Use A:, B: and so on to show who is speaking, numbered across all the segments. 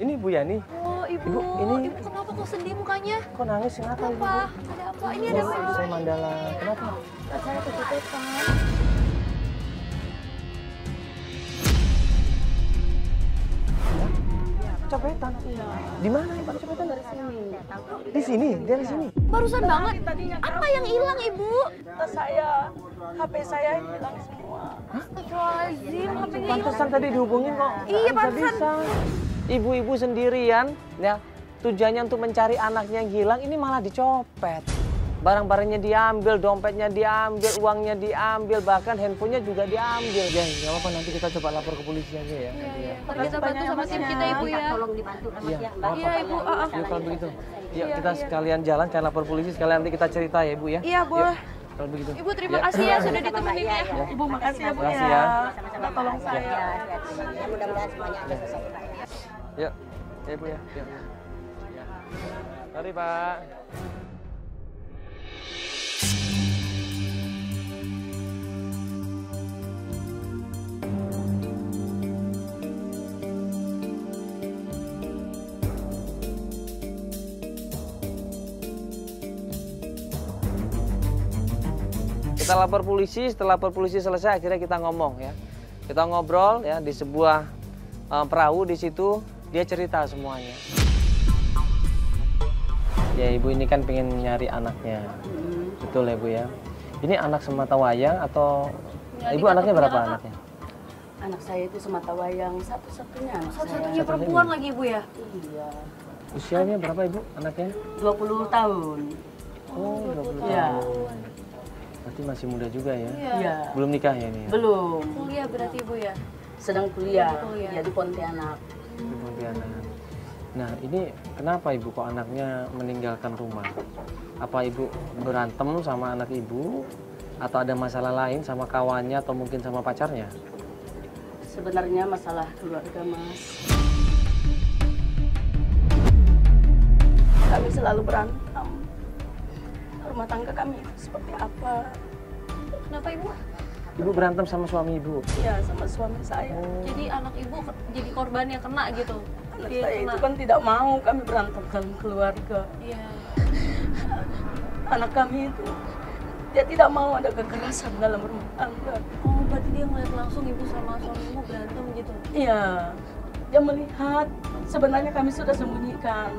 A: ini Bu Yani.
B: Oh, Ibu.
A: ini
B: Ibu kenapa kok sedih mukanya?
A: kok nangis? Kenapa Ibu?
B: Kenapa? Ada apa? Ini ada apa?
A: Saya Mandala. Kenapa?
B: Saya kecopetan.
A: Kecopetan?
B: Iya.
A: Di mana Pak kecopetan?
B: Dari sini.
A: Di sini, dari sini.
B: Barusan banget. Apa yang hilang, Ibu?
C: Tas saya, HP saya hilang semua.
B: Astagfirullahaladzim, HP-nya hilang.
A: Pantesan tadi dihubungin kok.
B: Iya,
A: Nggak
B: pantesan.
A: bisa. Ibu-ibu sendirian, ya tujuannya untuk mencari anaknya yang hilang, ini malah dicopet. Barang-barangnya diambil, dompetnya diambil, uangnya diambil, bahkan handphonenya juga diambil. Ya, nggak apa-apa, nanti kita coba lapor ke polisi aja ya.
B: Iya. Ntar kita bantu sama tim kita, Ibu ya.
D: Tolong dibantu sama
A: Iya,
D: dia,
A: nggak
D: Mbak.
A: apa-apa.
B: Iya, Ibu.
A: Ya, kalau begitu. Ya, kita sekalian jalan, sekalian lapor polisi, sekalian nanti kita cerita ya, Ibu ya.
B: Iya, boleh.
A: Kalau begitu.
B: Ibu terima kasih ya sudah ditemenin ya.
C: Ibu makasih ya Bu
A: Makasih
C: ya.
A: ya.
C: Udah tolong saya.
D: Ya, mudah-mudahan semuanya ada selesai.
A: Ya, ya Ibu ya. Ya. Mari Pak. Kita lapor polisi, setelah lapor polisi selesai akhirnya kita ngomong ya. Kita ngobrol ya di sebuah perahu di situ, dia cerita semuanya. Ya Ibu ini kan pengen nyari anaknya. Betul ya Bu ya. Ini anak sematawayang atau Ibu anaknya berapa anaknya?
C: Anak saya itu sematawayang satu-satunya anak saya.
B: Satu-satunya perempuan lagi, Ibu ya.
C: Iya.
A: Usianya berapa Ibu anaknya?
C: 20 tahun.
A: Oh 20
C: Iya.
A: tahun. Berarti masih muda juga ya?
C: Iya.
A: Belum nikah ya ini? Ya?
C: Belum.
B: Kuliah berarti, Ibu ya.
C: Sedang kuliah.
B: Kuliah.
C: Ya di Pontianak.
A: Di Pontianak. Nah ini kenapa Ibu kok anaknya meninggalkan rumah? Apa Ibu berantem sama anak Ibu? Atau ada masalah lain sama kawannya atau mungkin sama pacarnya?
C: Sebenarnya masalah keluarga, Mas. Kami selalu berantem. Rumah tangga kami seperti apa?
B: Kenapa, Ibu?
A: Ibu berantem sama suami Ibu?
C: Ya, sama suami saya.
B: Jadi anak Ibu jadi korbannya kena gitu.
C: Anak
B: Dia
C: saya
B: kena.
C: itu kan tidak mau kami berantem dalam keluarga.
B: Iya.
C: Anak kami itu, dia tidak mau ada kekerasan dalam rumah tangga.
B: Oh, berarti dia ngeliat langsung Ibu sama suamimu berantem gitu.
C: Iya, dia melihat sebenarnya kami sudah sembunyikan.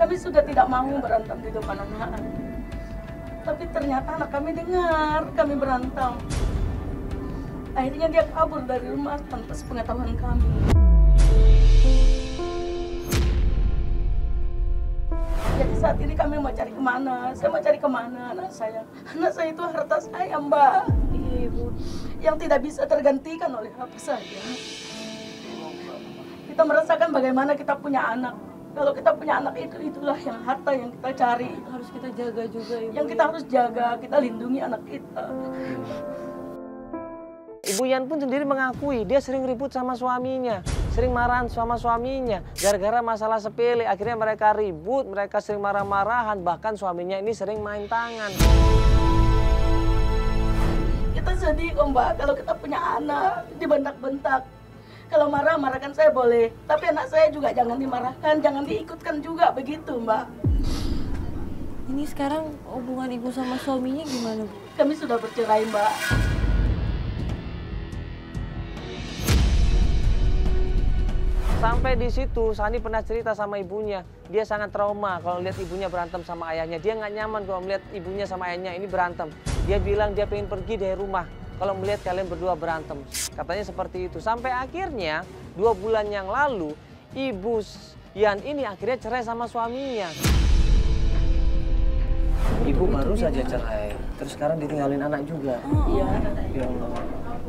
C: Kami sudah tidak mau berantem di depan anak. Tapi ternyata anak kami dengar kami berantem. Akhirnya dia kabur dari rumah tanpa sepengetahuan kami. Jadi saat ini kami mau cari kemana? Saya mau cari kemana anak saya? Anak saya itu harta saya, Mbak.
B: Iya, Ibu.
C: Yang tidak bisa tergantikan oleh apa saja. Kita merasakan bagaimana kita punya anak. Kalau kita punya anak itu, itulah yang harta yang kita cari.
B: Harus kita jaga juga, Ibu.
C: Yang kita harus jaga, kita lindungi anak kita.
A: Ibu Yan pun sendiri mengakui dia sering ribut sama suaminya, sering marahan sama suaminya. Gara-gara masalah sepele, akhirnya mereka ribut, mereka sering marah-marahan, bahkan suaminya ini sering main tangan.
C: Kita sedih kok, Mbak, kalau kita punya anak, dibentak-bentak. Kalau marah, marahkan saya boleh. Tapi anak saya juga jangan dimarahkan, jangan diikutkan juga, begitu, Mbak.
B: Ini sekarang hubungan Ibu sama suaminya gimana, Bu?
C: Kami sudah bercerai, Mbak.
A: Sampai di situ, Sani pernah cerita sama ibunya. Dia sangat trauma kalau lihat ibunya berantem sama ayahnya. Dia nggak nyaman kalau melihat ibunya sama ayahnya ini berantem. Dia bilang dia pengen pergi dari rumah kalau melihat kalian berdua berantem. Katanya seperti itu. Sampai akhirnya 2 bulan yang lalu, Ibu Yan ini akhirnya cerai sama suaminya. Ibu baru saja cerai, terus sekarang ditinggalin anak juga.
C: Iya.
A: Ya Allah.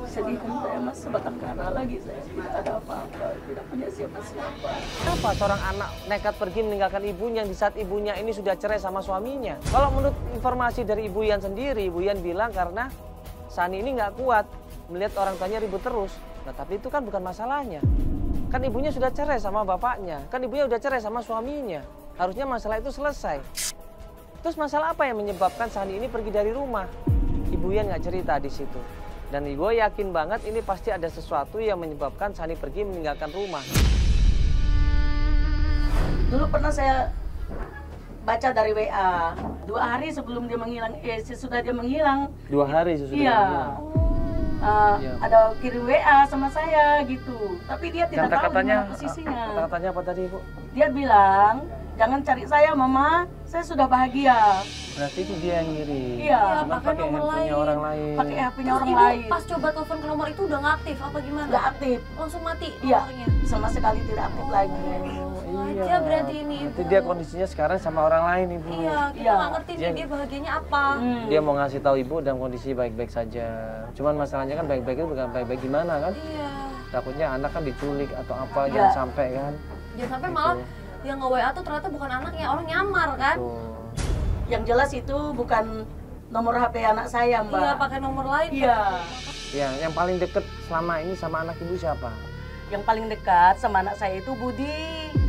C: Sedih kan saya, Mas, sebatang kara lagi saya. Tidak ada apa-apa, tidak punya siapa-siapa.
A: Kenapa seorang anak nekat pergi meninggalkan ibunya di saat ibunya ini sudah cerai sama suaminya? Kalau menurut informasi dari Ibu Yan sendiri, Ibu Yan bilang karena Sani ini nggak kuat melihat orang tuanya ribut terus. Nah, tapi itu kan bukan masalahnya. Kan ibunya sudah cerai sama bapaknya, kan ibunya udah cerai sama suaminya. Harusnya masalah itu selesai. Terus masalah apa yang menyebabkan Sani ini pergi dari rumah? Ibu Yan nggak cerita di situ. Dan gue yakin banget ini pasti ada sesuatu yang menyebabkan Sani pergi meninggalkan rumah.
C: Dulu pernah saya baca dari WA 2 hari sebelum dia menghilang, sesudah dia menghilang.
A: 2 hari sesudah
C: Iya.
A: menghilang. Iya.
C: Ada kirim WA sama saya gitu, tapi dia tidak tahu
A: Kata-katanya,
C: gimana posisinya.
A: kata-katanya apa tadi, Bu?
C: Dia bilang, jangan cari saya mama, saya sudah bahagia.
A: Berarti itu dia yang ngirim.
C: Iya,
A: Cuma
B: pakai
A: pakai
B: nomor
A: handphonenya
B: lain.
A: orang lain.
C: pakai HP-nya
B: Terus
C: orang
B: ibu
C: lain.
B: pas coba telepon ke nomor itu udah nggak aktif apa gimana?
C: Nggak aktif.
B: Langsung mati
C: Iya,
B: nomornya.
C: sama sekali tidak aktif lagi.
B: Aja berarti ini ibu.
A: Itu dia kondisinya sekarang sama orang lain, Ibu.
B: Iya, kita
C: Iya.
B: nggak ngerti nih dia bahagianya apa.
A: Dia mau ngasih tahu Ibu dalam kondisi baik-baik saja. Cuman masalahnya kan baik-baik itu bukan baik-baik gimana kan?
B: Iya.
A: Takutnya anak kan diculik atau apa,
C: Iya.
A: jangan sampai kan.
B: Jangan sampai malah yang nge-WA tuh ternyata bukan anaknya, orang nyamar kan?
A: Tuh.
C: Yang jelas itu bukan nomor HP anak saya, Mbak.
B: Iya, pakai nomor lain.
C: Iya.
A: Ya, yang paling deket selama ini sama anak Ibu siapa?
C: Yang paling dekat sama anak saya itu Budi.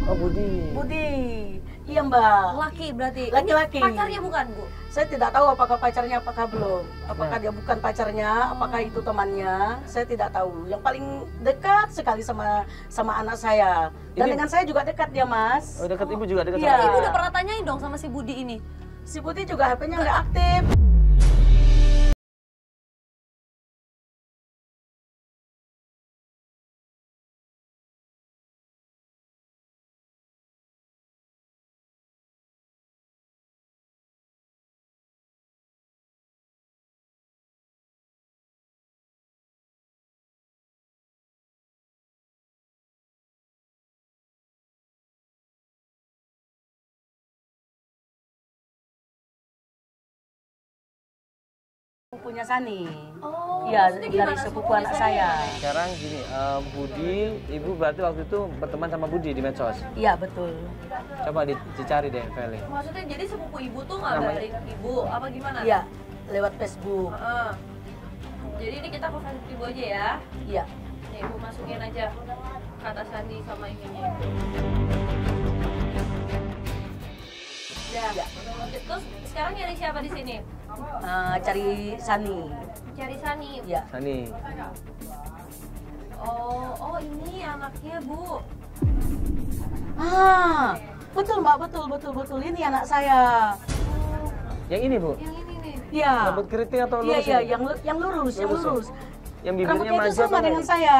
A: Oh, Budi.
C: Budi. Iya, Mbak.
B: Laki berarti.
C: Laki-laki.
B: Ini pacarnya bukan, Bu?
C: Saya tidak tahu apakah pacarnya apakah belum. Apakah
A: Nah.
C: dia bukan pacarnya, apakah itu temannya, saya tidak tahu. Yang paling dekat sekali sama anak saya. Dan
A: Ini-
C: dengan saya juga dekat dia, Mas.
A: Oh, dekat Ibu juga dekat
C: Iya.
A: sama
B: Ibu udah pernah tanyain dong sama si Budi ini.
C: Si Budi juga HP-nya nggak aktif. Punya Sani.
B: Oh,
C: Iya,
B: maksudnya
C: dari
B: gimana
C: sepupu
B: sepupunya
C: anak
B: saya?
C: saya.
A: Sekarang gini, Budi, Ibu berarti waktu itu berteman sama Budi di medsos.
C: Iya, betul.
A: Coba dicari deh, Feli.
B: Maksudnya jadi sepupu ibu tuh ngabarin ibu apa gimana?
C: Iya, lewat Facebook.
B: Heeh. Jadi ini kita ke Facebook ibu aja ya.
C: Iya.
B: Nih, ibu masukin aja kata Sandi sama ininya. Ya. Terus sekarang nyari siapa di sini?
C: Cari Sani.
B: Cari Sani.
C: Iya.
A: Sani.
B: Oh ini anaknya Bu.
C: Betul Mbak, betul. Ini anak saya.
A: Yang ini, Bu?
B: Yang ini nih.
C: Iya.
A: Rambut keriting atau
C: Iya,
A: lurus
C: iya,
A: ini?
C: yang lurus, yang
A: Lurus ya?
C: lurus.
A: Yang bibirnya
C: Rambutnya itu
A: maju
C: sama
A: apa
C: dengan
A: enggak?
C: saya.